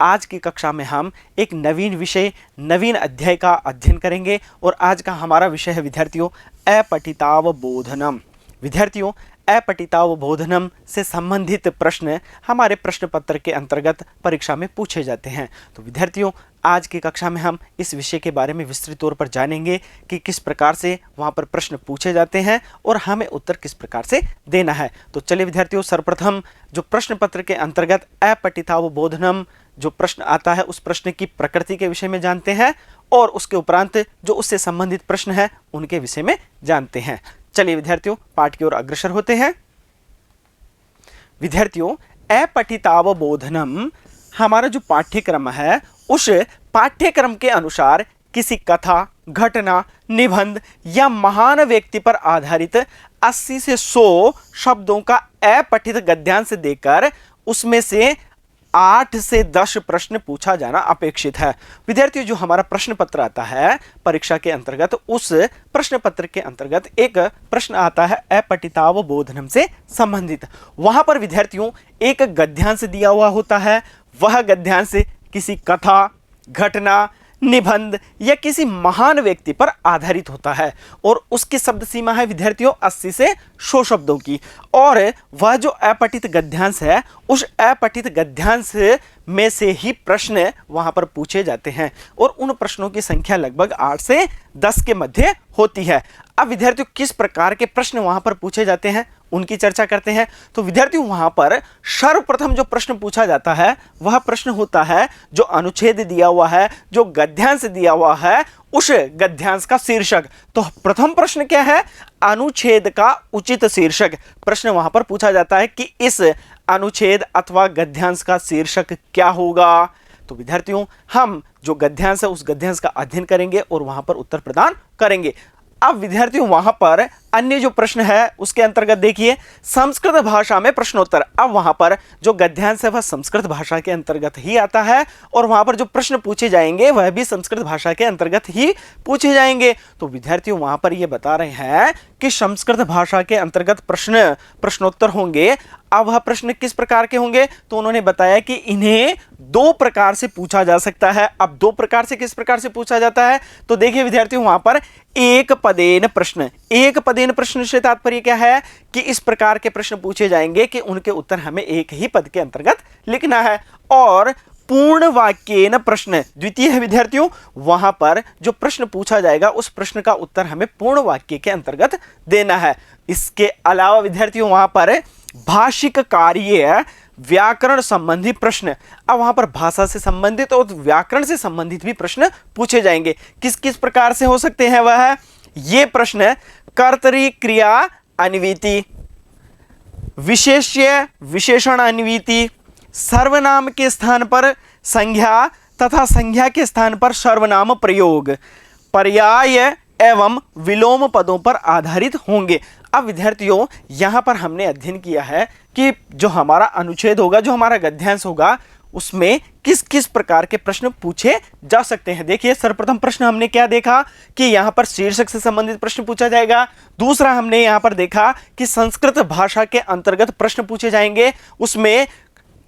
आज की कक्षा में हम एक नवीन विषय, नवीन अध्याय का अध्ययन करेंगे और आज का हमारा विषय है विद्यार्थियों अपठितावबोधनम। विद्यार्थियों, अपठितावबोधनम से संबंधित प्रश्न हमारे प्रश्न पत्र के अंतर्गत परीक्षा में पूछे जाते हैं। तो विद्यार्थियों, आज की कक्षा में हम इस विषय के बारे में विस्तृत तौर पर जानेंगे कि किस प्रकार से वहाँ पर प्रश्न पूछे जाते हैं और हमें उत्तर किस प्रकार से देना है। तो चलिए विद्यार्थियों, सर्वप्रथम जो प्रश्न पत्र के अंतर्गत अपठितावबोधनम जो प्रश्न आता है उस प्रश्न की प्रकृति के विषय में जानते हैं और उसके उपरांत जो उससे संबंधित प्रश्न है उनके विषय में जानते हैं। चलिए विद्यार्थियों, पाठ की ओर अग्रसर होते हैं। विद्यार्थियों, अपठितावबोधनम हमारा जो पाठ्यक्रम है उस पाठ्यक्रम के अनुसार किसी कथा, घटना, निबंध या महान व्यक्ति पर आधारित 80 से 100 शब्दों का अपठित गद्यांश देकर उसमें से 8 से 10 प्रश्न पूछा जाना अपेक्षित है। विद्यार्थियों, जो हमारा प्रश्न पत्र आता है परीक्षा के अंतर्गत, उस प्रश्न पत्र के अंतर्गत एक प्रश्न आता है अपठितावबोधनम से संबंधित। वहां पर विद्यार्थियों एक गद्यांश दिया हुआ होता है। वह गद्यांश किसी कथा, घटना, निबंध या किसी महान व्यक्ति पर आधारित होता है और उसकी शब्द सीमा है विद्यार्थियों 80 से 100 शब्दों की। और वह जो अपठित गद्यांश है उस अपठित गद्यांश में से ही प्रश्न वहां पर पूछे जाते हैं और उन प्रश्नों की संख्या लगभग 8 से 10 के मध्य होती है। अब विद्यार्थियों, किस प्रकार के प्रश्न वहां पर पूछे जाते हैं उनकी चर्चा करते हैं। तो विद्यार्थियों, वहां पर सर्वप्रथम जो प्रश्न पूछा जाता है वह प्रश्न होता है जो अनुच्छेद दिया हुआ है, जो गद्यांश दिया हुआ है उस गद्यांश का शीर्षक। तो प्रथम प्रश्न क्या है? अनुच्छेद का उचित शीर्षक। प्रश्न वहां पर पूछा जाता है कि इस अनुच्छेद अथवा गद्यांश का शीर्षक क्या होगा। तो विद्यार्थियों, हम जो गद्यांश है उस गद्यांश का अध्ययन करेंगे और वहां पर उत्तर प्रदान करेंगे। अब विद्यार्थियों, वहां पर अन्य जो प्रश्न है उसके अंतर्गत देखिए संस्कृत भाषा में प्रश्नोत्तर। अब वहां पर जो गद्यांश है वह संस्कृत भाषा के अंतर्गत ही आता है और वहां पर जो प्रश्न पूछे जाएंगे वह भी संस्कृत भाषा के अंतर्गत ही पूछे जाएंगे। तो विद्यार्थियों, वहां पर यह बता रहे हैं कि संस्कृत भाषा के अंतर्गत प्रश्नोत्तर होंगे। अब वह प्रश्न किस प्रकार के होंगे? तो उन्होंने बताया कि इन्हें 2 प्रकार से पूछा जा सकता है। अब 2 प्रकार से किस प्रकार से पूछा जाता है? तो देखिए विद्यार्थियों, वहां पर एक पदेन प्रश्न। एक पदेन प्रश्न से तात्पर्य क्या है कि इस प्रकार के प्रश्न पूछे जाएंगे कि उनके उत्तर हमें एक ही पद के अंतर्गत लिखना है। और पूर्ण वाक्येन प्रश्न द्वितीय है विद्यार्थियों, वहां पर जो प्रश्न पूछा जाएगा उस प्रश्न का उत्तर हमें पूर्ण वाक्य के अंतर्गत देना है। इसके अलावा विद्यार्थियों, वहां पर भाषिक कार्य, व्याकरण संबंधी प्रश्न। अब वहां पर भाषा से संबंधित और व्याकरण से संबंधित भी प्रश्न पूछे जाएंगे। किस किस प्रकार से हो सकते हैं वह ये प्रश्न? कर्तरी क्रिया अन्विति, विशेष्य विशेषण अन्विति, सर्वनाम के स्थान पर संज्ञा तथा संज्ञा के स्थान पर सर्वनाम प्रयोग, पर्याय एवं विलोम पदों पर आधारित होंगे। अब विद्यार्थियों, यहां पर हमने अध्ययन किया है कि जो हमारा अनुच्छेद होगा, जो हमारा गद्यांश होगा, उसमें किस किस प्रकार के प्रश्न पूछे जा सकते हैं। देखिए, सर्वप्रथम प्रश्न हमने क्या देखा कि यहां पर शीर्षक से संबंधित प्रश्न पूछा जाएगा। दूसरा हमने यहां पर देखा कि संस्कृत भाषा के अंतर्गत प्रश्न पूछे जाएंगे। उसमें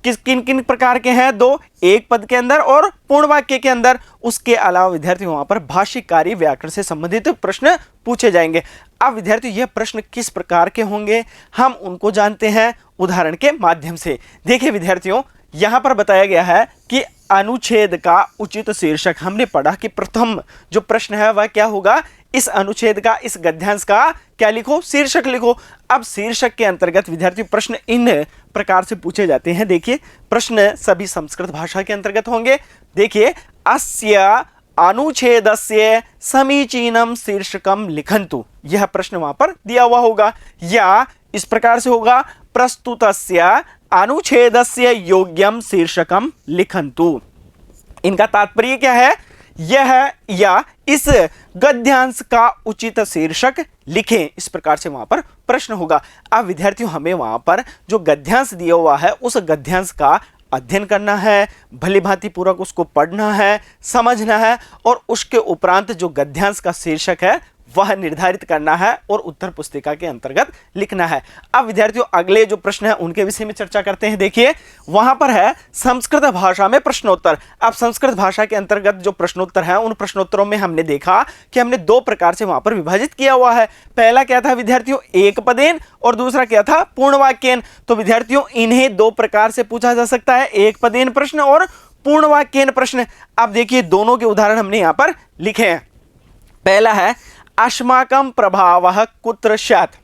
किन किन प्रकार के हैं? 2, एक पद के अंदर और पूर्ण वाक्य के अंदर। उसके अलावा विद्यार्थियों, वहां पर भाषिक कार्य, व्याकरण से संबंधित प्रश्न पूछे जाएंगे। अब विद्यार्थियों, यह प्रश्न किस प्रकार के होंगे हम उनको जानते हैं उदाहरण के माध्यम से। देखिए विद्यार्थियों, यहां पर बताया गया है कि अनुच्छेद का उचित शीर्षक। हमने पढ़ा कि प्रथम जो प्रश्न है वह क्या होगा? इस अनुच्छेद का, इस गद्यांश का क्या लिखो? शीर्षक लिखो। अब शीर्षक के अंतर्गत विद्यार्थी प्रश्न इन प्रकार से पूछे जाते हैं। देखिए, प्रश्न सभी संस्कृत भाषा के अंतर्गत होंगे। देखिए, अस्य अनुच्छेदस्य समीचीनम शीर्षकम लिखन्तु, यह प्रश्न वहां पर दिया हुआ होगा। या इस प्रकार से होगा, प्रस्तुतस्य अनुच्छेदस्य योग्यम शीर्षकम लिखन्तु। इनका तात्पर्य क्या है? यह या इस गद्यांश का उचित शीर्षक लिखें। इस प्रकार से वहां पर प्रश्न होगा। अब विद्यार्थियों, हमें वहां पर जो गद्यांश दिया हुआ है उस गद्यांश का अध्ययन करना है, भली भांति पूर्वक उसको पढ़ना है, समझना है और उसके उपरांत जो गद्यांश का शीर्षक है वह निर्धारित करना है और उत्तर पुस्तिका के अंतर्गत लिखना है। अब विद्यार्थियों अगले जो प्रश्न है उनके विषय में चर्चा करते हैं। देखिए वहां पर है संस्कृत भाषा में प्रश्नोत्तर। अब संस्कृत भाषा के अंतर्गत जो प्रश्नोत्तर है उन प्रश्नोत्तरों में हमने देखा कि हमने दो प्रकार से वहां पर विभाजित किया हुआ है। पहला क्या था विद्यार्थियों, एक पदेन, और दूसरा क्या था, पूर्ण वाक्यन। तो विद्यार्थियों इन्हें दो प्रकार से पूछा जा सकता है, एक पदेन प्रश्न और पूर्ण वाक्यन प्रश्न। अब देखिए दोनों के उदाहरण हमने यहां पर लिखे हैं। पहला है अस्माकं प्रभावः कुत्र स्यात्।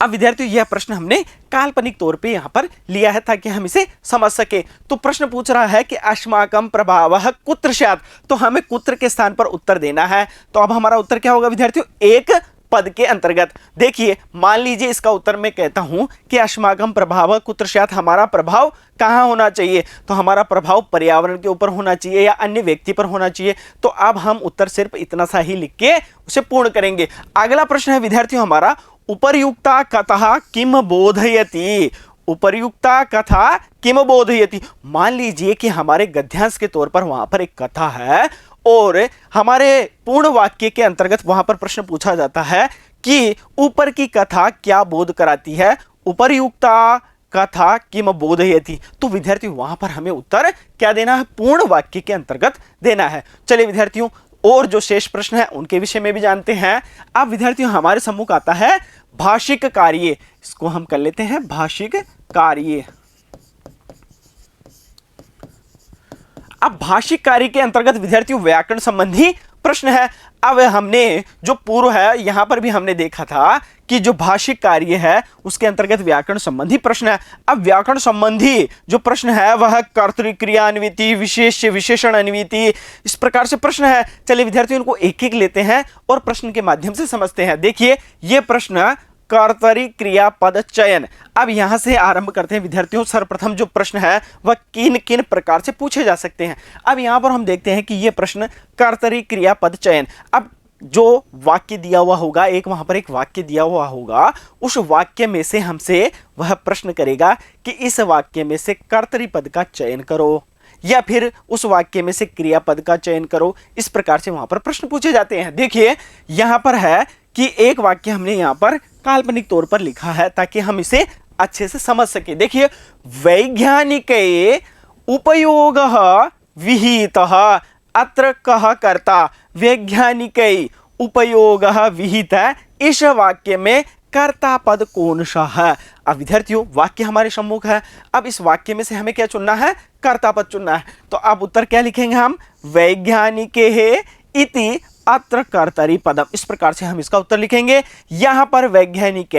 अब विद्यार्थियों यह प्रश्न हमने काल्पनिक तौर पे यहां पर लिया है ताकि हम इसे समझ सके। तो प्रश्न पूछ रहा है कि अस्माकं प्रभावः कुत्र स्यात्, तो हमें कुत्र के स्थान पर उत्तर देना है। तो अब हमारा उत्तर क्या होगा विद्यार्थियों, एक पद के अंतर्गत। देखिए मान लीजिए इसका उत्तर मैं कहता हूं कि अस्माकं प्रभावः कुत्र स्यात्, हमारा प्रभाव कहां होना चाहिए, तो हमारा प्रभाव पर्यावरण के ऊपर होना चाहिए या अन्य व्यक्ति पर होना चाहिए। तो अब हम उत्तर सिर्फ इतना सा ही लिख के उसे पूर्ण करेंगे। अगला प्रश्न है विद्यार्थियों हमारा, उपर्युक्ता कथा किम बोधयति। उपर्युक्ता कथा किम बोधयति। मान लीजिए कि हमारे गद्यांश के तौर पर वहां पर एक कथा है और हमारे पूर्ण वाक्य के अंतर्गत वहां पर प्रश्न पूछा जाता है कि ऊपर की कथा क्या बोध कराती है। उपर्युक्ता कथा किम बोधयति। तो विद्यार्थियों वहां पर हमें उत्तर क्या देना है, पूर्ण वाक्य के अंतर्गत देना है। चलिए विद्यार्थियों और जो शेष प्रश्न है उनके विषय में भी जानते हैं। अब विद्यार्थियों हमारे सम्मुख आता है भाषिक कार्य। इसको हम कर लेते हैं भाषिक कार्य। अब भाषिक कार्य के अंतर्गत विद्यार्थियों व्याकरण संबंधी प्रश्न है। अब हमने जो पूर्व है यहां पर भी हमने देखा था कि जो भाषिक कार्य है उसके अंतर्गत व्याकरण संबंधी प्रश्न है। अब व्याकरण संबंधी जो प्रश्न है वह कर्तृक्रिया अन्विति, विशेष्य विशेषण अन्विति, इस प्रकार से प्रश्न है। चलिए विद्यार्थियों इनको एक एक लेते हैं और प्रश्न के माध्यम से समझते हैं। देखिए ये प्रश्न कर्तरी क्रियापद चयन। अब यहां से आरंभ करते हैं विद्यार्थियों। सर्वप्रथम जो प्रश्न है वह किन किन प्रकार से पूछे जा सकते हैं। अब यहां पर हम देखते हैं कि यह प्रश्न कर्तरी क्रियापद चयन। अब जो वाक्य दिया हुआ होगा, एक वहां पर एक वाक्य दिया हुआ होगा, उस वाक्य में से हमसे वह प्रश्न करेगा कि इस वाक्य में से कर्तरी पद का चयन करो या फिर उस वाक्य में से क्रियापद का चयन करो। इस प्रकार से वहां पर प्रश्न पूछे जाते हैं। देखिए यहां पर है कि एक वाक्य हमने यहां पर काल्पनिक तौर पर लिखा है ताकि हम इसे अच्छे से समझ सके। देखिए वैज्ञानिके उपयोगः विहितः अत्र कः कर्ता। वैज्ञानिके उपयोगः विहितः, इस वाक्य में कर्ता पद कौन सा है। अब विद्यार्थियों वाक्य हमारे सम्मुख है। अब इस वाक्य में से हमें क्या चुनना है, कर्ता पद चुनना है। तो अब उत्तर क्या लिखेंगे हम, वैज्ञानिके इति अत्र कर्तरी पदम। इस प्रकार से हम इसका उत्तर लिखेंगे। यहां पर वैज्ञानिक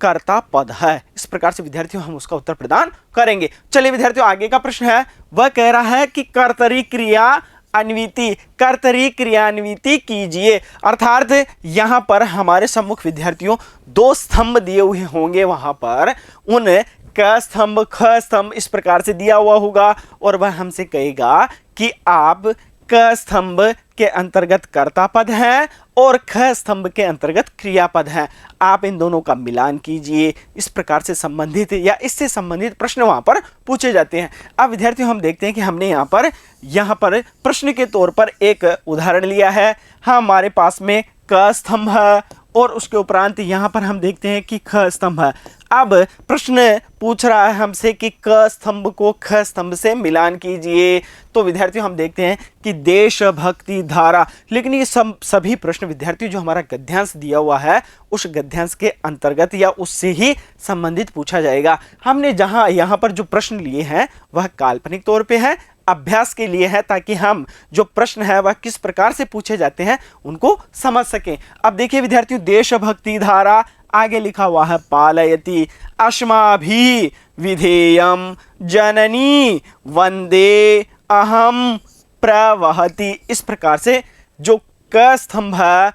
कर्ता पद है। इस प्रकार से विद्यार्थियों हम उसका उत्तर प्रदान करेंगे। चलिए विद्यार्थियों आगे का प्रश्न है, वह कह रहा है कि कर्तरी क्रिया अन्विति, कर्तरी क्रियान्विति कीजिए। अर्थात यहां पर हमारे सम्मुख विद्यार्थियों दो स्तंभ दिए हुए होंगे, वहां पर उन क स्तंभ ख स्तंभ इस प्रकार से दिया हुआ होगा और वह हमसे कहेगा कि आप क स्तंभ के अंतर्गत कर्ता पद है और ख स्तंभ के अंतर्गत क्रियापद है, आप इन दोनों का मिलान कीजिए। इस प्रकार से संबंधित या इससे संबंधित प्रश्न वहां पर पूछे जाते हैं। अब विद्यार्थियों हम देखते हैं कि हमने यहाँ पर प्रश्न के तौर पर एक उदाहरण लिया है। हमारे पास में क स्तंभ है और उसके उपरांत यहाँ पर हम देखते हैं कि ख स्तंभ है। अब प्रश्न पूछ रहा है हमसे कि क स्तंभ को ख स्तंभ से मिलान कीजिए। तो विद्यार्थियों हम देखते हैं कि देशभक्ति धारा, लेकिन ये सभी प्रश्न विद्यार्थियों जो हमारा गद्यांश दिया हुआ है उस गद्यांश के अंतर्गत या उससे ही संबंधित पूछा जाएगा। हमने जहां यहाँ पर जो प्रश्न लिए हैं वह काल्पनिक तौर पे है, अभ्यास के लिए है, ताकि हम जो प्रश्न है वह किस प्रकार से पूछे जाते हैं उनको समझ सकें। अब देखिए विद्यार्थियों देशभक्ति धारा, आगे लिखा हुआ है पालयति, अस्माभि विधेयम जननी वंदे अहम प्रवहति। इस प्रकार से जो क स्तंभ है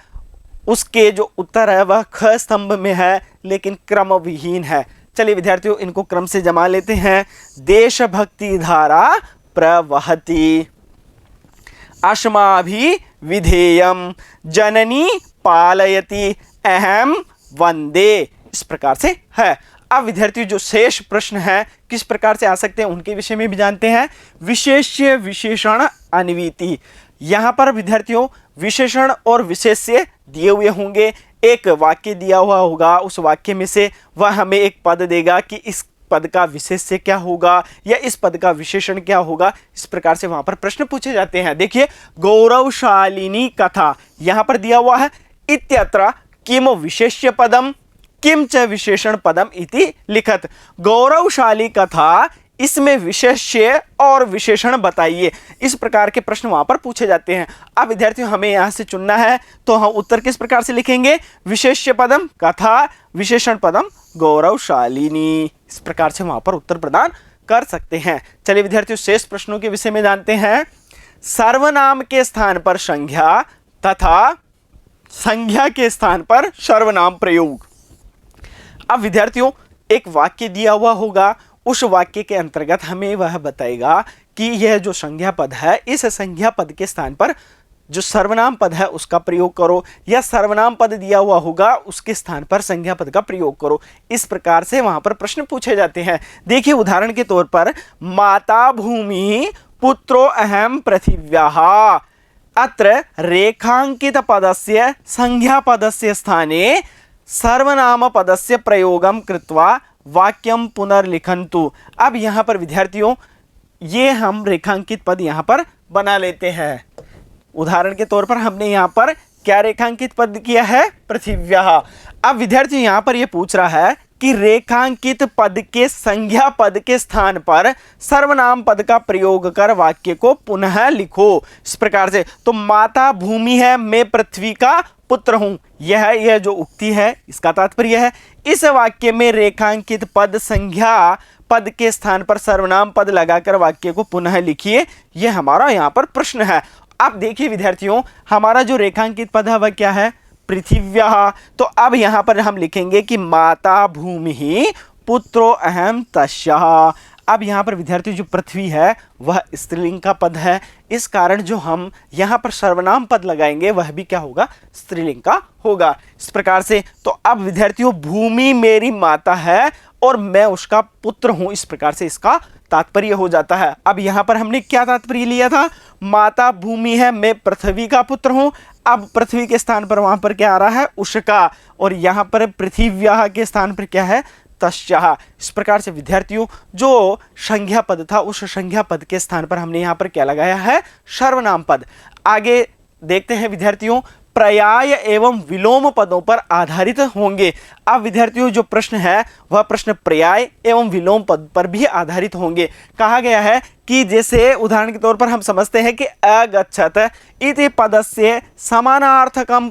उसके जो उत्तर है वह ख स्तंभ में है लेकिन क्रम विहीन है। चलिए विद्यार्थियों इनको क्रम से जमा लेते हैं। देशभक्ति धारा प्रवहति, अस्माभि विधेयम जननी पालयति, अहम वंदे। इस प्रकार से है। अब विद्यार्थियों जो शेष प्रश्न है किस प्रकार से आ सकते हैं उनके विषय में भी जानते हैं। विशेष्य विशेषण अन्विति, यहां पर विद्यार्थियों विशेषण और विशेष्य दिए हुए होंगे, एक वाक्य दिया हुआ होगा, उस वाक्य में से वह हमें एक पद देगा कि इस पद का विशेष्य क्या होगा या इस पद का विशेषण क्या होगा। इस प्रकार से वहां पर प्रश्न पूछे जाते हैं। देखिए, गौरवशालिनी कथा यहां पर दिया हुआ है, इत्यत्र किम विशेष्य पदम किम च विशेषण पदम इति लिखत। गौरवशाली कथा, इसमें विशेष्य और विशेषण बताइए। इस प्रकार के प्रश्न वहां पर पूछे जाते हैं। अब विद्यार्थियों हमें यहां से चुनना है, तो हम उत्तर किस प्रकार से लिखेंगे? विशेष्य पदम कथा, विशेषण पदम गौरवशालिनी। इस प्रकार से वहां पर उत्तर प्रदान कर सकते हैं। चलिए विद्यार्थियों, शेष प्रश्नों के विषय में जानते हैं। सर्वनाम के स्थान पर संज्ञा तथा संज्ञा के स्थान पर सर्वनाम प्रयोग। अब विद्यार्थियों, एक वाक्य दिया हुआ होगा, उस वाक्य के अंतर्गत हमें वह बताएगा कि यह जो संज्ञा पद है, इस संज्ञा पद के स्थान पर जो सर्वनाम पद है उसका प्रयोग करो, या सर्वनाम पद दिया हुआ होगा उसके स्थान पर संज्ञा पद का प्रयोग करो। इस प्रकार से वहां पर प्रश्न पूछे जाते हैं। देखिए, उदाहरण के तौर पर, माता भूमि पुत्रो अहम पृथिव्याः, अत्र रेखांकित पदस्य संज्ञा पदस्य स्थाने सर्वनाम पदस्य प्रयोगम कृत्वा वाक्यम पुनर्लिखन्तु। अब यहां पर विद्यार्थियों, ये हम रेखांकित पद यहां पर बना लेते हैं। उदाहरण के तौर पर हमने यहां पर क्या रेखांकित पद किया है? पृथिव्याः। अब विद्यार्थी यहां पर यह पूछ रहा है कि रेखांकित पद के संज्ञा पद के स्थान पर सर्वनाम पद का प्रयोग कर वाक्य को पुनः लिखो। इस प्रकार से, तो माता भूमि है, मैं पृथ्वी का पुत्र हूं, यह जो उक्ति है इसका तात्पर्य है। इस वाक्य में रेखांकित पद संज्ञा पद के स्थान पर सर्वनाम पद लगाकर वाक्य को पुनः लिखिए, यह हमारा यहां पर प्रश्न है। अब देखिए विद्यार्थियों, हमारा जो रेखांकित पद है वह क्या है? पृथिव्याः। तो अब यहां पर हम लिखेंगे कि माता भूमि पुत्रो अहम तस्याः। अब यहां पर विद्यार्थी जो पृथ्वी है वह स्त्रीलिंग का पद है, इस कारण जो हम यहां पर सर्वनाम पद लगाएंगे वह भी क्या होगा? स्त्रीलिंग का होगा। इस प्रकार से, तो अब विद्यार्थियों, भूमि मेरी माता है और मैं उसका पुत्र हूं, इस प्रकार से इसका तात्पर्य हो जाता है। अब यहां पर हमने क्या तात्पर्य लिया था? माता भूमि है, मैं पृथ्वी का पुत्र हूं। अब पृथ्वी के स्थान पर वहां पर क्या आ रहा है? उसका, और यहां पर पृथिव्याः के स्थान पर क्या है? तस्याः। इस प्रकार से विद्यार्थियों, जो संज्ञा पद था उस संज्ञा पद के स्थान पर हमने यहां पर क्या लगाया है? सर्वनाम पद। आगे देखते हैं विद्यार्थियों, पर्याय एवं विलोम पदों पर आधारित होंगे। अब विद्यार्थियों, जो प्रश्न है वह प्रश्न पर्याय एवं विलोम पद पर भी आधारित होंगे। कहा गया है कि जैसे उदाहरण के तौर पर हम समझते हैं कि अगच्छत इति पदस्य समानार्थकम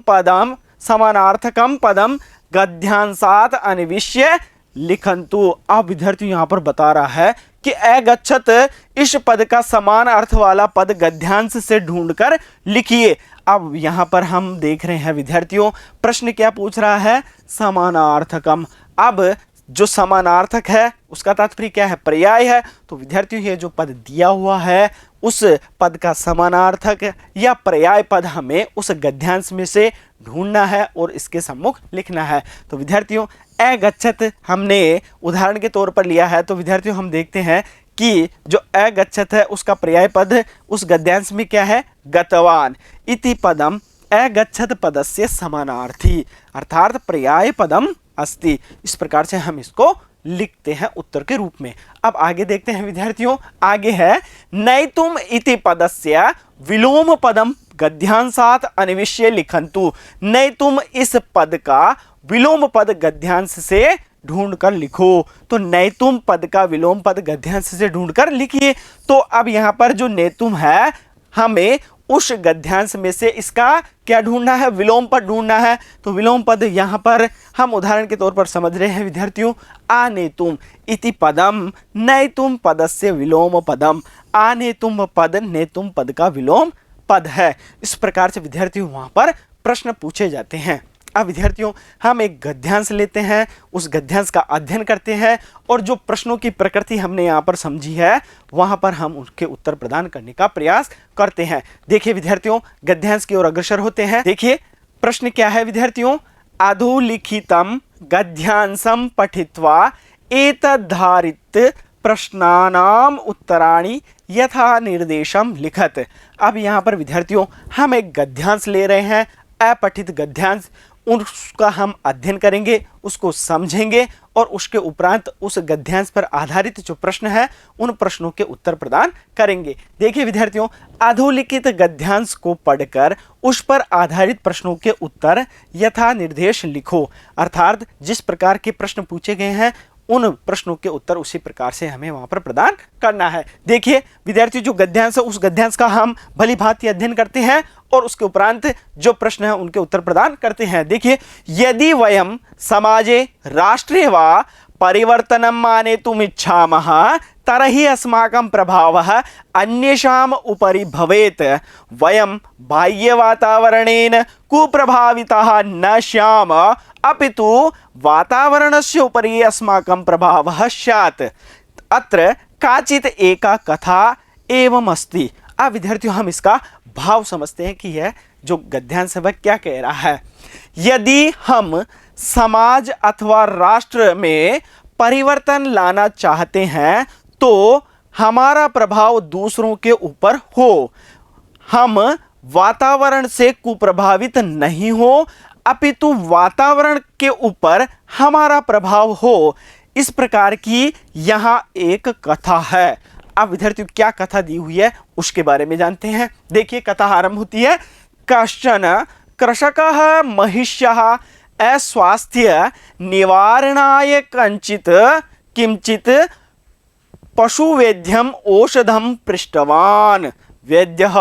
पदम गद्यांशात् अन्विष्य लिखन्तु। अब विद्यार्थी यहां पर बता रहा है कि अगच्छत इस पद का समान अर्थ वाला पद गद्यांश से ढूंढकर लिखिए। अब यहां पर हम देख रहे हैं विद्यार्थियों, प्रश्न क्या पूछ रहा है? समानार्थकम। अब जो समानार्थक है उसका तात्पर्य क्या है? पर्याय है। तो विद्यार्थियों, ये जो पद दिया हुआ है उस पद का समानार्थक या पर्याय पद हमें उस गद्यांश में से ढूंढना है और इसके सम्मुख लिखना है। तो विद्यार्थियों, अगच्छत हमने उदाहरण के तौर पर लिया है, तो विद्यार्थियों हम देखते हैं कि जो अगच्छत है उसका पर्याय पद उस गद्यांश में क्या है? गतवान इति पदम अगच्छत पदस्य समानार्थी, अर्थात पर्याय पदम अस्ति। इस प्रकार से हम इसको लिखते हैं उत्तर के रूप में। अब आगे देखते हैं विद्यार्थियों, आगे है नैतुम इति पदस्य विलोम पदम गद्यांशात् अन्विष्य लिखन्तु। नैतुम इस पद का विलोम पद गद्यांश से ढूंढकर लिखो। तो नैतुम पद का विलोम पद गद्यांश से ढूंढकर लिखिए। तो अब यहां पर जो नेतुम है, हमें उस गद्यांश में से इसका क्या ढूंढना है? विलोम पद ढूंढना है। तो विलोम पद यहां पर हम उदाहरण के तौर पर समझ रहे हैं विद्यार्थियों, आनेतुम इति पदम नैतुम पदस्य विलोम पदम। आनेतुम पद नेतुम पद का विलोम पद है। इस प्रकार से विद्यार्थियों वहां पर प्रश्न पूछे जाते हैं। अब विद्यार्थियों, हम एक गद्यांश लेते हैं, उस गद्यांश का अध्ययन करते हैं और जो प्रश्नों की प्रकृति हमने यहाँ पर समझी है वहाँ पर हम उनके उत्तर प्रदान करने का प्रयास करते हैं। देखिए विद्यार्थियों, गद्यांश की ओर अग्रसर होते हैं। देखिए प्रश्न क्या है विद्यार्थियों? अधोलिखितम गद्यांशम पठित्वा एतद्धारित प्रश्नानाम उत्तराणि यथा निर्देशम लिखत। अब यहाँ पर विद्यार्थियों हम एक गद्यांश ले रहे हैं, अपठित गद्यांश, उसका हम अध्ययन करेंगे, उसको समझेंगे और उसके उपरांत उस गद्यांश पर आधारित जो प्रश्न है उन प्रश्नों के उत्तर प्रदान करेंगे। देखिए विद्यार्थियों, अधोलिखित गद्यांश को पढ़कर उस पर आधारित प्रश्नों के उत्तर यथा निर्देश लिखो। अर्थात जिस प्रकार के प्रश्न पूछे गए हैं उन प्रश्नों के उत्तर उसी प्रकार से हमें वहां पर प्रदान करना है। देखिए विद्यार्थी, जो गद्यांश है उस गद्यांश का हम भली भांति अध्ययन करते हैं और उसके उपरांत जो प्रश्न है उनके उत्तर प्रदान करते हैं। देखिए, यदि वयम समाजे राष्ट्रे वा परिवर्तनं मानेतुम् इच्छामः तर्हि अस्माकं प्रभावः अन्येषाम् उपरि भवेत्। वयं बाह्यवातावरणेन कुप्रभाविताः न स्याम, अपितु वातावरणस्य उपरि अस्माकं प्रभावः स्यात्। अत्र काचित् एका कथा एवं अस्ति। अब विद्यार्थियों, हम इसका भाव समझते हैं कि यह जो गद्यांश है वह क्या कह रहा है। यदि हम समाज अथवा राष्ट्र में परिवर्तन लाना चाहते हैं तो हमारा प्रभाव दूसरों के ऊपर हो, हम वातावरण से कुप्रभावित नहीं हो, अपितु वातावरण के ऊपर हमारा प्रभाव हो। इस प्रकार की यहाँ एक कथा है। अब विद्यार्थियों, क्या कथा दी हुई है उसके बारे में जानते हैं। देखिए, कथा आरंभ होती है। कश्चन कृषकः महिष्यः अस्वास्थ्य निवारणाय किंचित पशुवैद्यम औषधम पृष्टवान्। वैद्यः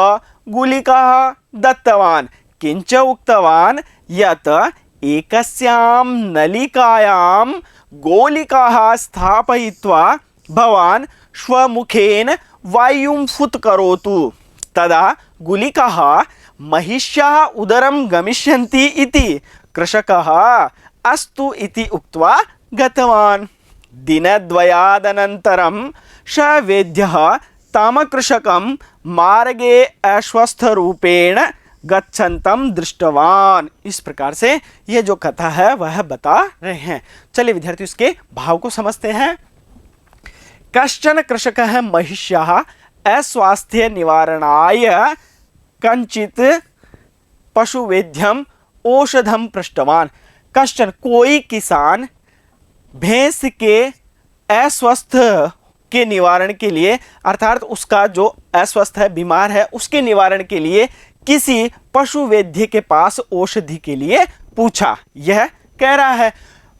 गुलिकाः दत्तवान्, किंच उक्तवान् यत् एकस्यां नलिकायां गोलिकाः स्थापयित्वा भवान् स्वमुखेन वायुं फुत्करोतु। तदा गुलिकाः महिष्याः उदरं गमिष्यन्ति इति कृषकः अस्तु इति उक्त्वा गतवान्। दिनद्वयादनन्तरं स वैद्यः तं कृषकं मार्गे अस्वस्थरूपेण गच्छन्तं दृष्टवान्। इस प्रकार से यह जो कथा है वह बता रहे हैं। चलिए विद्यार्थियों, इसके भाव को समझते हैं। कश्चन कृषकः महिष्याः अस्वास्थ्य निवारणाय कंचित पशुवैद्यम औषधम पृष्टवान्। कश्चन, कोई किसान भैंस के अस्वस्थ के निवारण के लिए, अर्थात उसका जो अस्वस्थ है, बीमार है, उसके निवारण के लिए किसी पशु वैद्य के पास औषधि के लिए पूछा। यह कह रहा है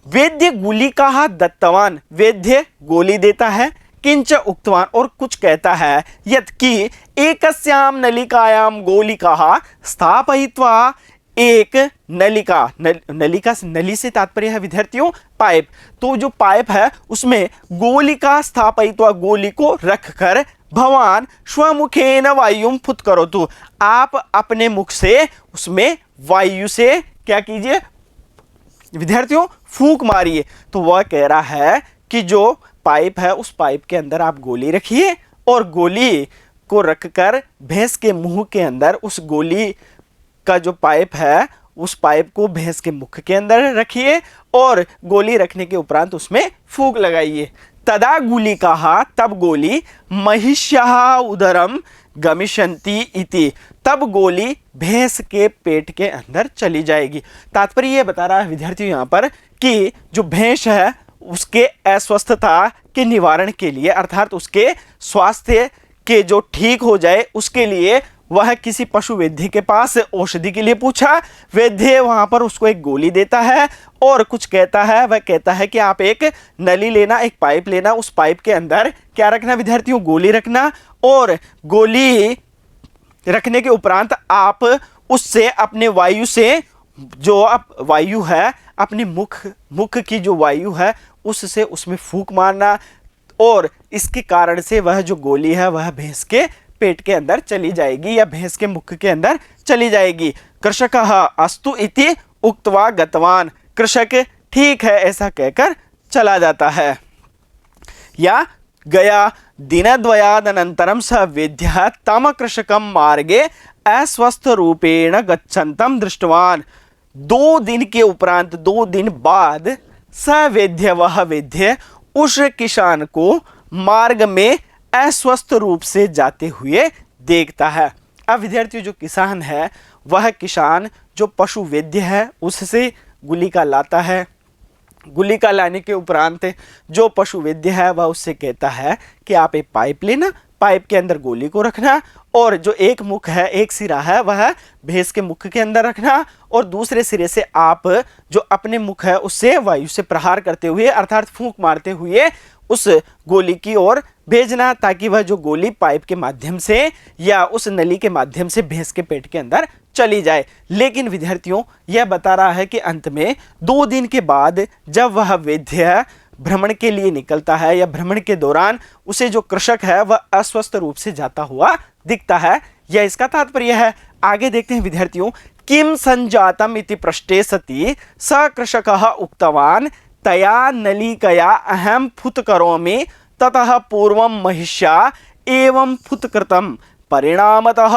वैद्य गुलिकाः दत्तवान, वैद्य गोली देता है, किंच उक्तवान, और कुछ कहता है, यत् कि एकस्यां नलिकायां गोलिकाः स्थापयित्वा, एक नलिका, नलिका नली से तात्पर्य है विद्यार्थियों पाइप, तो जो पाइप है उसमें गोलिका स्थापयित्वा, गोली को रखकर भवान स्वमुखेन वायुं फुत्करोतु, आप अपने मुख से उसमें वायु से क्या कीजिए विद्यार्थियों, फूंक मारिए। तो वह कह रहा है कि जो पाइप है उस पाइप के अंदर आप गोली रखिए और गोली को रखकर भैंस के मुंह के अंदर, उस गोली का जो पाइप है उस पाइप को भैंस के मुख के अंदर रखिए और गोली रखने के उपरांत उसमें फूंक लगाइए। तदा गुलिकाः, तब गोली महिष्याः उदरम गमिष्यन्ति इति, तब गोली भैंस के पेट के अंदर चली जाएगी। तात्पर्य यह बता रहा है विद्यार्थियों यहाँ पर कि जो भैंस है उसके अस्वस्थता के निवारण के लिए, अर्थात उसके स्वास्थ्य के जो ठीक हो जाए उसके लिए वह किसी पशु वैद्य के पास औषधि के लिए पूछा। वैद्य वहां पर उसको एक गोली देता है और कुछ कहता है, वह कहता है कि आप एक नली लेना, एक पाइप लेना, उस पाइप के अंदर क्या रखना विद्यार्थियों, गोली रखना, और गोली रखने के उपरांत आप उससे अपने वायु से, जो आप वायु है अपने मुख की जो वायु है उससे उसमें फूंक मारना, और इसके कारण से वह जो गोली है वह भैंस के पेट के अंदर चली जाएगी या भैंस के मुख के अंदर चली जाएगी। कृषकः अस्तु इति उक्त्वा गतवान, कृषक ठीक है ऐसा कहकर चला जाता है या गया। दिनद्वयादनन्तरं स वैद्यः तं कृषकं मार्गे अस्वस्थ रूपेण गच्छन्तं दृष्टवान। 2 दिन के उपरांत, 2 दिन बाद स वैद्य, वह वैद्य उस किसान को मार्ग में अस्वस्थ रूप से जाते हुए देखता है। अब विद्यार्थियों जो किसान है वह किसान जो पशु वैद्य है उससे गुलिका लाता है। गुलिका लाने के उपरांत जो पशु वैद्य है वह उससे कहता है कि आप एक पाइप लेना, पाइप के अंदर गोली को रखना और जो एक मुख है, एक सिरा है, वह भैंस के मुख के अंदर रखना और दूसरे सिरे से आप जो अपने मुख है उससे वायु से प्रहार करते हुए अर्थात फूंक मारते हुए उस गोली की ओर भेजना, ताकि वह जो गोली पाइप के माध्यम से या उस नली के माध्यम से भैंस के पेट के अंदर चली जाए। लेकिन विद्यार्थियों यह बता रहा है कि अंत में 2 दिन के बाद जब वह वैद्य भ्रमण के लिए निकलता है या भ्रमण के दौरान उसे जो कृषक है वह अस्वस्थ रूप से जाता हुआ दिखता है। यह इसका तात्पर्य है। आगे देखते हैं विद्यार्थियों, किम संजातम इति पृष्टे सति स कृषकः उक्तवान तया नलिकया अहम फुत करोमि ततः पूर्वं महिष्या एवं फुतकृतं परिणामतः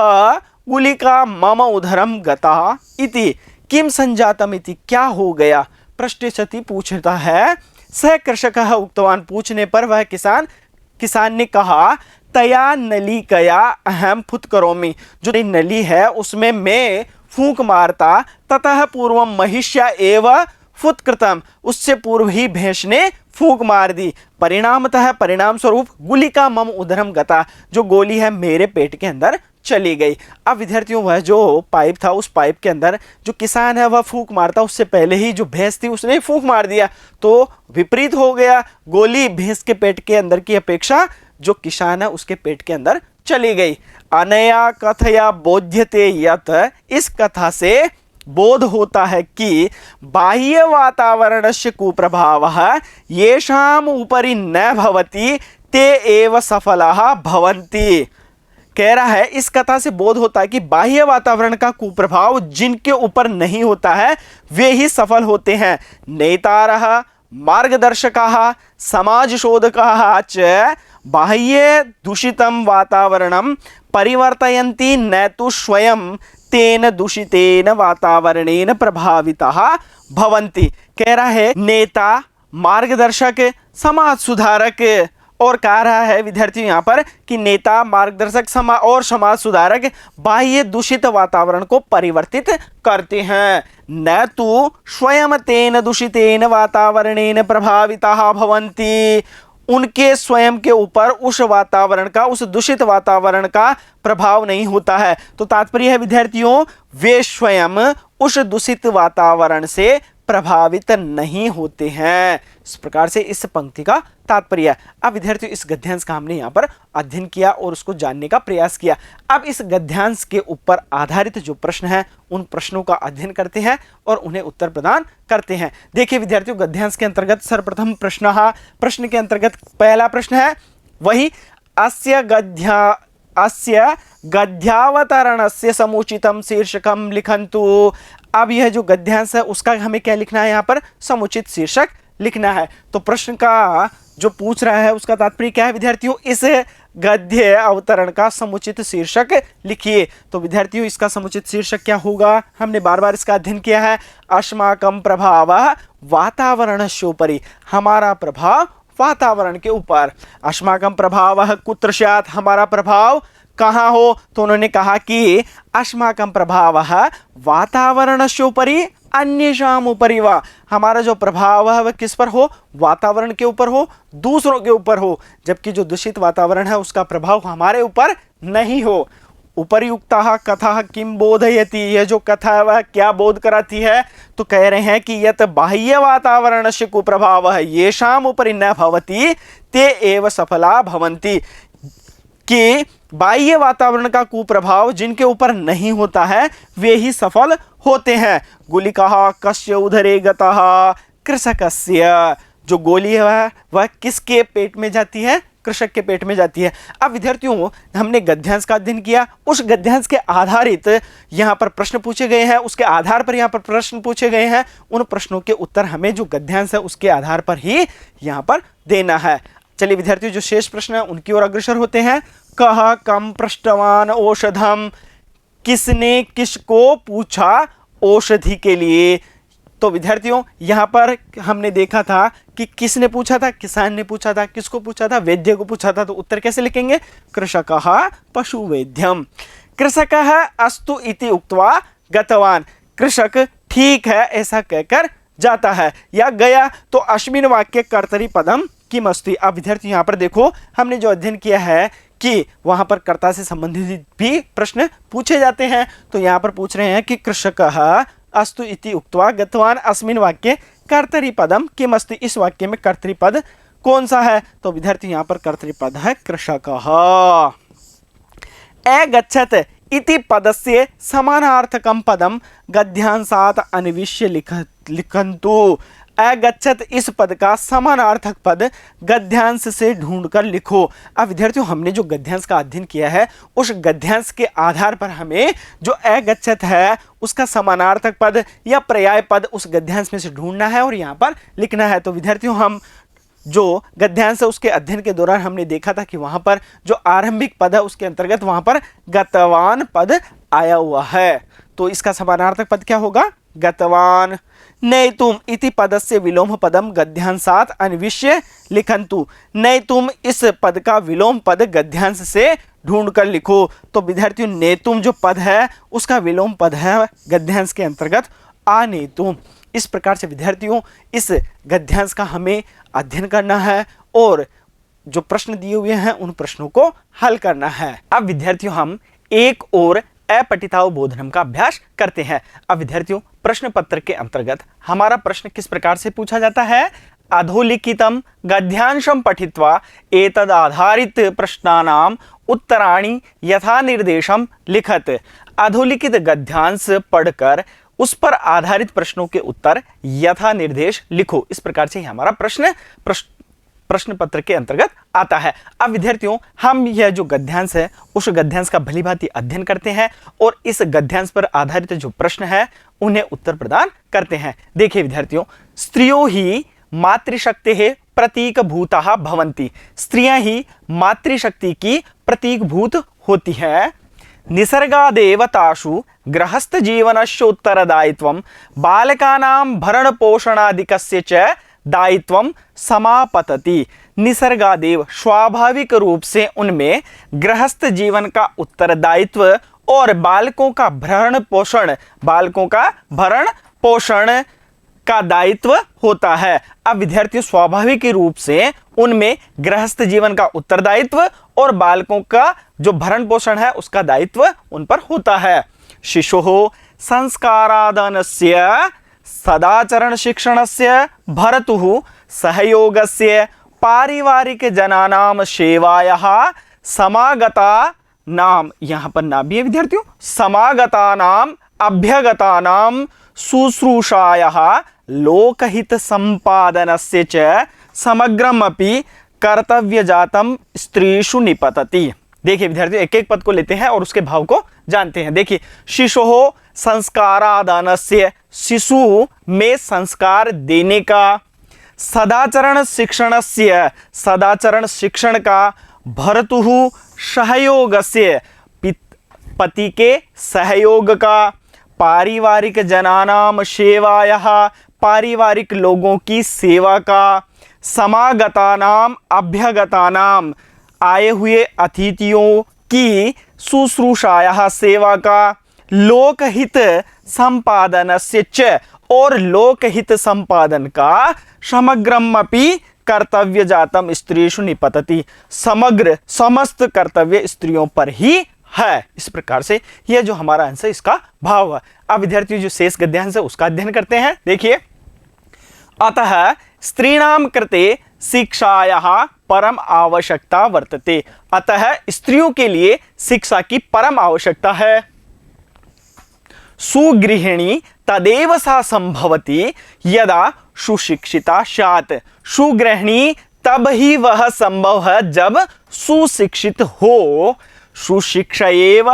गुलिका मम उदरम गता इति। किम संजातम इति क्या हो गया, पृष्टे सति पूछता है। सह कृषकः उक्तवान पूछने पर वह किसान ने कहा तया नलिकया अहम फुत करोमि, जो नली है उसमें मैं फूंक मारता, ततः पूर्वम महिष्या एवं फुतकृतम, उससे पूर्व ही भैंस ने फूंक मार दी, परिणामतः परिणाम स्वरूप गुलिका मम उदरम गता, जो गोली है मेरे पेट के अंदर चली गई। अब विद्यार्थियों वह जो पाइप था उस पाइप के अंदर जो किसान है वह फूंक मारता, उससे पहले ही जो भैंस थी उसने फूंक मार दिया, तो विपरीत हो गया, गोली भैंस के पेट के अंदर की अपेक्षा जो किसान है उसके पेट के अंदर चली गई। अनया कथया बोध्यते यत, इस कथा से बोध होता है कि बाह्य वातावरणस्य कुप्रभावः येषाम् उपरि न भवति ते एव सफलाः भवन्ति। कह रहा है इस कथा से बोध होता है कि बाह्य वातावरण का कुप्रभाव जिनके ऊपर नहीं होता है वे ही सफल होते हैं। नेतारः मार्गदर्शकाः समाज शोधकाः च बाह्य दूषितं वातावरणं परिवर्तयन्ति न तु स्वयं तेन दूषितेन वातावरणेन प्रभाविताः भवन्ति। कह रहा है नेता, मार्गदर्शक, समाज सुधारक, और कह रहा है विद्यार्थी यहाँ पर कि नेता, मार्गदर्शक और समाज सुधारक बाह्य दूषित वातावरण को परिवर्तित करते हैं, न तो स्वयं तेन दूषितेन वातावरणेन प्रभाविताः भवन्ति, उनके स्वयं के ऊपर उस वातावरण का, उस दूषित वातावरण का प्रभाव नहीं होता है। तो तात्पर्य है विद्यार्थियों वे स्वयं उस दूषित वातावरण से प्रभावित नहीं होते हैं। इस प्रकार से इस पंक्ति का तात्पर्य। अब विद्यार्थियों इस गद्यांश का हमने यहाँ पर अध्ययन किया और उसको जानने का प्रयास किया। अब इस गद्यांश के ऊपर आधारित जो प्रश्न है उन प्रश्नों का अध्ययन करते हैं और उन्हें उत्तर प्रदान करते हैं। देखिए विद्यार्थियों गद्यांश के अंतर्गत सर्वप्रथम प्रश्न के अंतर्गत पहला प्रश्न है वही अस्य गद्यावतरणस्य समुचितं शीर्षकं लिखन्तु। अब यह जो गद्यांश है उसका हमें क्या लिखना है, यहाँ पर समुचित शीर्षक लिखना है। तो प्रश्न का जो पूछ रहा है उसका तात्पर्य क्या है विद्यार्थियों, इस गद्य अवतरण का समुचित शीर्षक लिखिए। तो विद्यार्थियों इसका समुचित शीर्षक क्या होगा, हमने बार बार इसका अध्ययन किया है। अस्माकं प्रभावः वातावरणस्योपरि, हमारा प्रभाव वातावरण के ऊपर। अस्माकं प्रभावः कुत्र स्यात्, हमारा प्रभाव कहाँ हो, तो उन्होंने कहा कि अस्माकं प्रभावः वातावरणस्योपरि अन्येषाम् उपरि वा, हमारा जो प्रभाव है वह किस पर हो, वातावरण के ऊपर हो, दूसरों के ऊपर हो, जबकि जो दूषित वातावरण है उसका प्रभाव हमारे ऊपर नहीं हो। उपर्युक्तः कथा किम बोधयति, यह जो कथा है वह क्या बोध कराती है, तो कह रहे हैं कि यत बाह्य वातावरणस्य कुप्रभावः येषाम् उपरि न भवति ते एव सफला भवन्ति, कि बाह्य वातावरण का कुप्रभाव जिनके ऊपर नहीं होता है वे ही सफल होते हैं। गुलिकाः कस्य उदरे गतः कृषकस्य, जो गोली है वह किसके पेट में जाती है, कृषक के पेट में जाती है। अब विद्यार्थियों हमने गद्यांश का अध्ययन किया, उस गद्यांश के आधारित यहाँ पर प्रश्न पूछे गए हैं, उसके आधार पर यहाँ पर प्रश्न पूछे गए हैं, उन प्रश्नों के उत्तर हमें जो गद्यांश है उसके आधार पर ही यहाँ पर देना है। चलिए विद्यार्थियों जो शेष प्रश्न है उनकी ओर अग्रसर होते हैं। कह कम पृष्ठवान औषधम, किसने किसको पूछा औषधि के लिए। तो विद्यार्थियों यहाँ पर हमने देखा था कि किसने पूछा था, किसान ने पूछा था, किसको पूछा था, वैद्य को पूछा था। तो उत्तर कैसे लिखेंगे, कृषकः पशु वैद्यम। कृषकः अस्तु इति उक्त्वा गतवान, कृषक ठीक है ऐसा कहकर जाता है या गया। तो अस्मिन् वाक्ये कर्तरि पदम किमस्ति। अब विद्यार्थी यहाँ पर देखो, हमने जो अध्ययन किया है कि वहां पर कर्ता से संबंधित भी प्रश्न पूछे जाते हैं। तो यहाँ पर पूछ रहे हैं कि कृषकः अस्तु इति उक्त्वा गतवान अस्मिन् वाक्ये कर्तरि पदम किमस्ति। इस वाक्य में कर्तरि पद कौन सा है? तो विद्यार्थी यहाँ पर कर्तरि पद है कृषकः। अगच्छत् इति पदस्य समानार्थकं पदम गद्यांशात् अन्विष्य लिखन्तु। अगच्छत् इस पद का समानार्थक पद गद्यांश से ढूंढकर लिखो। अब विद्यार्थियों, हमने जो गद्यांश का अध्ययन किया है उस गद्यांश के आधार पर हमें जो अगच्छत् है उसका समानार्थक पद या पर्याय पद उस गद्यांश में से ढूंढना है और यहाँ पर लिखना है। तो विद्यार्थियों, हम जो गद्यांश है उसके अध्ययन के दौरान हमने देखा था कि वहां पर जो आरंभिक पद है उसके अंतर्गत वहां पर गतवान पद आया हुआ है। तो इसका समानार्थक पद क्या होगा? गतवान। नेतुम इति पदस्य विलोम पदम गद्यांशात् अन्विष्य लिखन्तु। नेतुम इस पद का विलोम पद गद्यांश से ढूंढ कर लिखो। तो विद्यार्थियों, नेतुम जो पद है उसका विलोम पद है गद्यांश के अंतर्गत आनेतुम। इस प्रकार से विद्यार्थियों, इस गद्यांश का हमें अध्ययन करना है और जो प्रश्न दिए हुए हैं उन प्रश्नों को हल करना है। अब विद्यार्थियों, हम एक और अपठितावबोधनम का अभ्यास करते हैं। अब विद्यार्थियों, प्रश्न पत्र के अंतर्गत हमारा प्रश्न किस प्रकार से पूछा जाता है? अधोलिखितम गद्यांशम पठित्वा एतद आधारित प्रश्नानाम उत्तराणि यथा निर्देशम लिखत। अधोलिखित गद्यांश पढ़कर उस पर आधारित प्रश्नों के उत्तर यथा निर्देश लिखो। इस प्रकार से हमारा प्रश्न पत्र के अंतर्गत आता है। अब विद्यार्थियों, हम यह जो गद्यांश है उस गद्यांश का भलीभांति अध्ययन करते हैं और इस गद्यांश पर आधारित जो प्रश्न है उन्हें उत्तर प्रदान करते हैं। देखिए विद्यार्थियों, स्त्रियों ही मातृशक्ति प्रतीक भूता भवंती। स्त्रियां ही मातृशक्ति की प्रतीक भूत होती है। निसर्गादेव तासु गृहस्थ जीवनस्य उत्तरदायित्वं बालकानां भरण पोषणादिकस्य च दायित्वं समापतति। निसर्गादेव स्वाभाविक रूप से उनमें गृहस्थ जीवन का उत्तरदायित्व और बालकों का भरण पोषण का दायित्व होता है। अब विद्यार्थियों, स्वाभाविक रूप से उनमें गृहस्थ जीवन का उत्तरदायित्व और बालकों का जो भरण पोषण है उसका दायित्व उन पर होता है। शिशोः संस्कारादानस्य सदाचरण शिक्षणस्य भर्तुः सहयोगस्य पारिवारिक जनानां सेवायाः समागता नाम, यहाँ पर नाम भी है विद्यार्थियों, समागता नाम अभ्यगतानां शुश्रूषायाः लोकहित संपादनस्य च समग्रमपि कर्तव्यजातं स्त्रीषु निपतति। देखिए विद्यार्थियों, एक एक पद को लेते हैं और उसके भाव को जानते हैं। देखिए, शिशोः संस्कारादानस्य, शिशु में संस्कार देने का, सदाचरण शिक्षणस्य, सदाचरण शिक्षण का, भर्तुः सहयोगस्य, पति के सहयोग का, पारिवारिक जनानां सेवायाः, पारिवारिक लोगों की सेवा का, समागतानां अभ्यगतानां, आए हुए अतिथियों की शुश्रूषायाः, सेवा का, लोकहित संपादनस्य च, और लोकहित संपादन का, समग्रमपि कर्तव्य जातम स्त्रीषु निपतति, समग्र समस्त कर्तव्य स्त्रियों पर ही है। इस प्रकार से यह जो हमारा आंसर इसका भाव है। अब विद्यार्थियों, जो शेष गद्यांश है उसका अध्ययन करते हैं। देखिए, अतः स्त्रीणाम कृते शिक्षायाः परम आवश्यकता वर्तते। अतः स्त्रियों के लिए शिक्षा की परम आवश्यकता है। सुगृहिणी तदेव सा संभवति यदा सुशिक्षिता स्यात्। सुगृहिणी तब ही वह संभव है जब सुशिक्षित हो। सुशिक्षा एव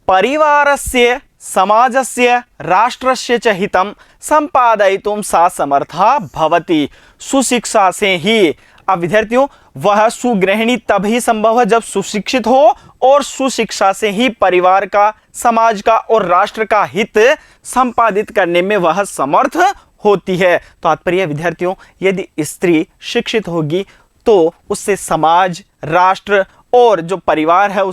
परिवारस्य, समाजस्य, राष्ट्रस्य च हितं संपादयितुं सा समर्था भवति। सुशिक्षा से ही, अब विद्यार्थियों, वह सुगृहिणी तब ही संभव है जब सुशिक्षित हो और सुशिक्षा से ही परिवार का, समाज का और राष्ट्र का हित संपादित करने में वह समर्थ होती है। तो तात्पर्य विद्यार्थियों, यदि स्त्री शिक्षित होगी तो उससे समाज, राष्ट्र और जो परिवार है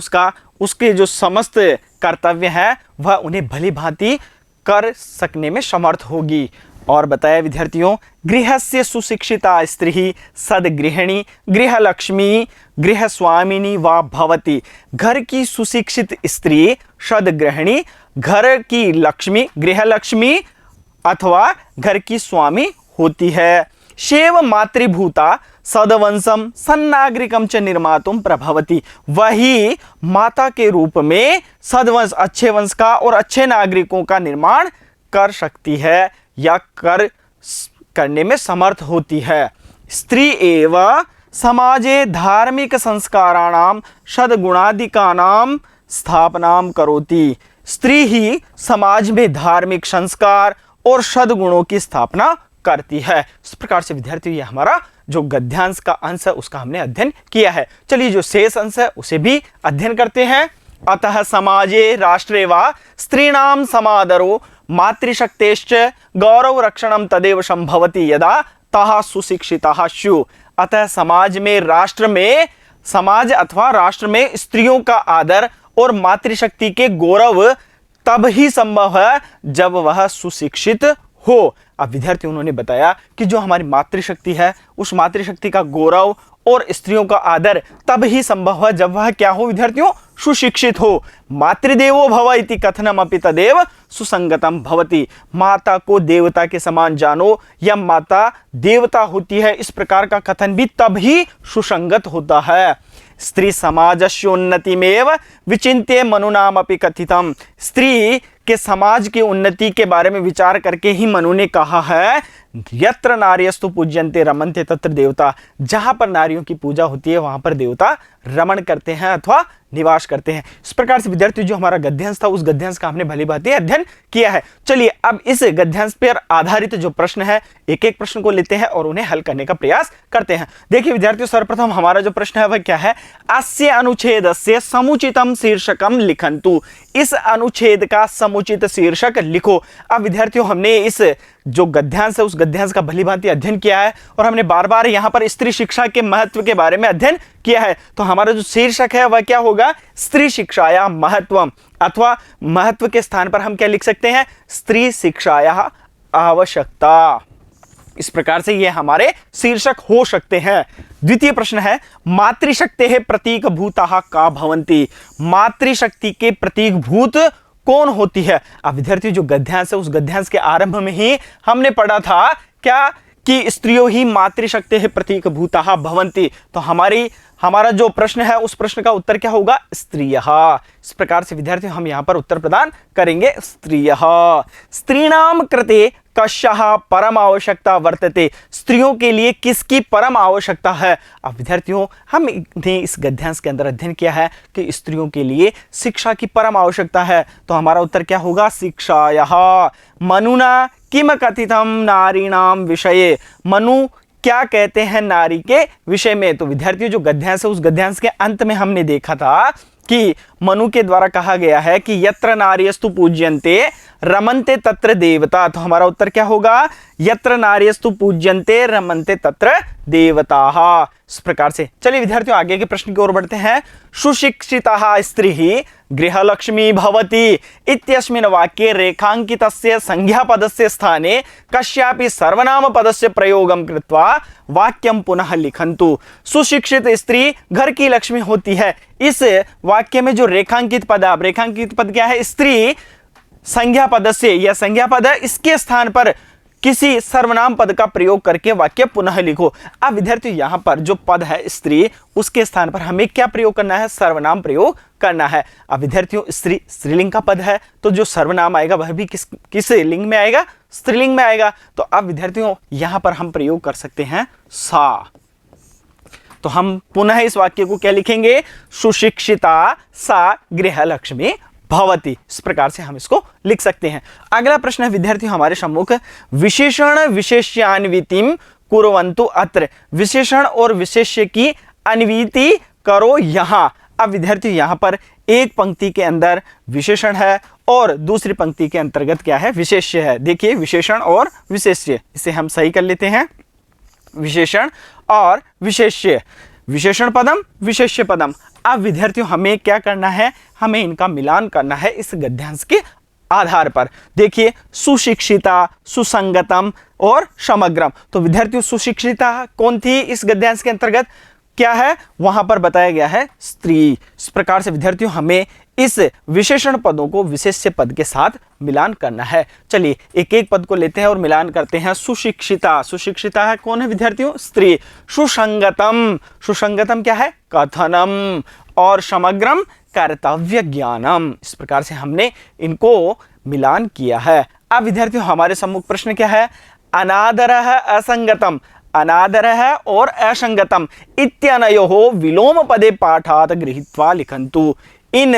उसके जो समस्त कर्तव्य है वह उन्हें भली भांति कर सकने में समर्थ होगी। और बताया विद्यार्थियों, गृहस्य सुशिक्षिता स्त्री सद्गृहिणी गृहलक्ष्मी गृहस्वामिनी वा भवति। घर की सुशिक्षित स्त्री सद्गृहिणी, घर की लक्ष्मी गृहलक्ष्मी अथवा घर की स्वामी होती है। शेव मातृभूता सदवंशम सन्नागरिकम च निर्मातुम प्रभवती। वही माता के रूप में सदवंश, अच्छे वंश का और अच्छे नागरिकों का निर्माण कर सकती है या करने में समर्थ होती है। स्त्री एवं समाजे धार्मिक संस्काराणाम सद्गुणादिकानाम स्थापनाम करोति। स्त्री ही समाज में धार्मिक संस्कार और सद्गुणों की स्थापना करती है। इस प्रकार से विद्यार्थियों, ये हमारा जो गद्यांश का अंश है उसका हमने अध्ययन किया है। चलिए जो शेष अंश है उसे भी अध्ययन करते हैं। अतः समाजे राष्ट्रे वा स्त्रीणाम समादरो मातृशक्तेश्च गौरव रक्षणम तदेव संभवति यदा ताः सुशिक्षिताः स्युः। अतः समाज में, राष्ट्र में, समाज अथवा राष्ट्र में स्त्रियों का आदर और मातृशक्ति के गौरव तब ही संभव है जब वह सुशिक्षित हो। अब विद्यार्थी उन्होंने बताया कि जो हमारी मातृशक्ति है उस मातृशक्ति का गौरव और स्त्रियों का आदर तब ही संभव है जब वह क्या हो विद्यार्थियों, सुशिक्षित हो। मातृदेवो भव इति कथनम अपि तदेव सुसंगतम भवति। माता को देवता के समान जानो या माता देवता होती है, इस प्रकार का कथन भी तब ही सुसंगत होता है। स्त्री समाजस्योन्नतिमेव विचिन्त्य मनुनाम अपि कथितम। स्त्री के समाज की उन्नति के बारे में विचार करके ही मनु ने कहा है, यत्र नार्यस्तु पूज्यन्ते रमन्ते तत्र देवता। जहां पर नारियों की पूजा होती है वहां पर देवता रमण करते हैं अथवा निवास करते हैं। इस प्रकार से विद्यार्थी जो हमारा गद्यांश था उस गद्यांश का हमने भली भांति अध्ययन किया है। चलिए अब इस गद्यांश पर आधारित जो प्रश्न है एक एक प्रश्न को लेते हैं और उन्हें हल करने का प्रयास करते हैं। देखिए विद्यार्थियों, सर्वप्रथम हमारा जो प्रश्न है वह क्या है, अस्य अनुच्छेदस्य समुचितम शीर्षकम लिखन्तु। इस अनुच्छेद का समुचित शीर्षक लिखो। अब विद्यार्थियों हमने इस जो गद्यांश है उस गद्यांश का भली भांति अध्ययन किया है और हमने बार बार यहां पर स्त्री शिक्षा के महत्व के बारे में अध्ययन किया है। तो हमारा जो शीर्षक है वह क्या होगा, स्त्री शिक्षाया महत्वम, अथवा महत्व के स्थान पर हम क्या लिख सकते हैं, स्त्री शिक्षाया आवश्यकता। इस प्रकार से ये हमारे शीर्षक हो सकते हैं। द्वितीय प्रश्न है, मातृशक्तेः प्रतीक भूताः का भवन्ति। मातृशक्ति के प्रतीक भूत कौन होती है। अब विद्यार्थी जो गद्यांश है उस गद्यांश के आरंभ में ही हमने पढ़ा था क्या कि स्त्रियों ही मातृशक्तेः प्रतीक भूताः भवन्ति। तो हमारा जो प्रश्न है उस प्रश्न का उत्तर क्या होगा, स्त्रियः। इस प्रकार से विद्यार्थी हम यहां पर उत्तर प्रदान करेंगे, स्त्रियः। स्त्रीणाम कृते कस्याः परम आवश्यकता वर्तते। स्त्रियों के लिए किसकी परम आवश्यकता है। अब विद्यार्थियों हमने इस गद्यांश के अंदर अध्ययन किया है कि स्त्रियों के लिए शिक्षा की परम आवश्यकता है। तो हमारा उत्तर क्या होगा, शिक्षायाः। मनुना किम कथितम नारीणाम विषये। मनु क्या कहते हैं नारी के विषय में। तो विद्यार्थियों जो गद्यांश है उस गद्यांश के अंत में हमने देखा था कि मनु के द्वारा कहा गया है कि यत्र नार्यस्तु पूज्यन्ते रमन्ते तत्र देवता। तो हमारा उत्तर क्या होगा, यत्र नार्यस्तु पूज्यन्ते रमन्ते तत्र देवताः। इस प्रकार से चलिए विद्यार्थियों आगे के प्रश्न की ओर बढ़ते हैं। सुशिक्षिता स्त्री गृहलक्ष्मी भवति इत्यस्मिन् वाक्ये रेखांकितस्य संज्ञापदस्य स्थाने कस्यापि सर्वनाम पदस्य प्रयोगं कृत्वा वाक्यं पुनः लिखन्तु। सुशिक्षित स्त्री घर की लक्ष्मी होती है। इस वाक्य में जो रेखांकित पद, अब रेखांकित पद क्या है, स्त्री संज्ञा पद से, यह संज्ञा पद है, इसके स्थान पर किसी सर्वनाम पद का प्रयोग करके वाक्य पुनः लिखो। अब विद्यार्थी यहां पर जो पद है स्त्री, उसके स्थान पर हमें क्या प्रयोग करना है, सर्वनाम प्रयोग करना है। अब विद्यार्थियों स्त्री स्त्रीलिंग का पद है तो जो सर्वनाम आएगा वह भी किस लिंग में आएगा, स्त्रीलिंग में आएगा। तो अब विद्यार्थियों यहां पर हम प्रयोग कर सकते हैं सा। तो हम पुनः इस वाक्य को क्या लिखेंगे, सुशिक्षिता सा गृहलक्ष्मी भवति। इस प्रकार से हम इसको लिख सकते हैं। अगला प्रश्न है विद्यार्थियों हमारे सम्मुख, विशेषण विशेष्यान्वितिम कुर्वन्तु अत्र। विशेषण और विशेष्य की अन्विति करो यहाँ। अब विद्यार्थी यहाँ पर एक पंक्ति के अंदर विशेषण है और दूसरी पंक्ति के अंतर्गत क्या है, विशेष्य है। देखिए विशेषण और विशेष्य, इसे हम सही कर लेते हैं, विशेषण और विशेष्य। विशेषण पदम, विशेष्य पदम। अब विद्यार्थियों हमें क्या करना है, हमें इनका मिलान करना है इस गद्यांश के आधार पर। देखिए सुशिक्षिता, सुसंगतम और समग्रम। तो विद्यार्थियों सुशिक्षिता कौन थी इस गद्यांश के अंतर्गत, क्या है, वहां पर बताया गया है स्त्री। इस प्रकार से विद्यार्थियों हमें इस विशेषण पदों को विशेष्य पद के साथ मिलान करना है। चलिए एक एक पद को लेते हैं और मिलान करते हैं। सुशिक्षिता, सुशिक्षिता है कौन है विद्यार्थियों, स्त्री। सुसंगतम, सुसंगतम क्या है, कथनम। और समग्रम कर्तव्य ज्ञानम। इस प्रकार से हमने इनको मिलान किया है। अब विद्यार्थियों हमारे सम्मुख प्रश्न क्या है, अनादरः असंगतम, अनादरः और असंगतम इत्यनयोः विलोम पदे पाठात् गृहीत्वा लिखन्तु। इन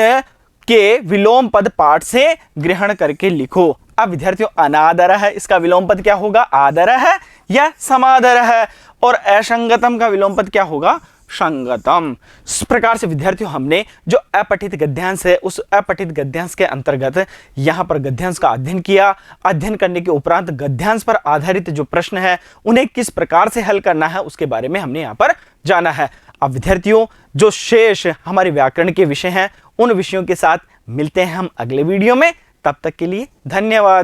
के विलोम पद पाठ से ग्रहण करके लिखो। अब विद्यार्थियों अनादर है, इसका विलोम पद क्या होगा, आदर है या समादर है। और असंगतम का विलोम पद क्या होगा, संगतम। इस प्रकार से विद्यार्थियों हमने जो अपठित गद्यांश है उस अपठित गद्यांश के अंतर्गत यहां पर गद्यांश का अध्ययन किया। अध्ययन करने के उपरांत गद्यांश पर आधारित जो प्रश्न है उन्हें किस प्रकार से हल करना है उसके बारे में हमने यहां पर जाना है। अब विद्यार्थियों जो शेष हमारे व्याकरण के विषय हैं उन विषयों के साथ मिलते हैं हम अगले वीडियो में। तब तक के लिए धन्यवाद।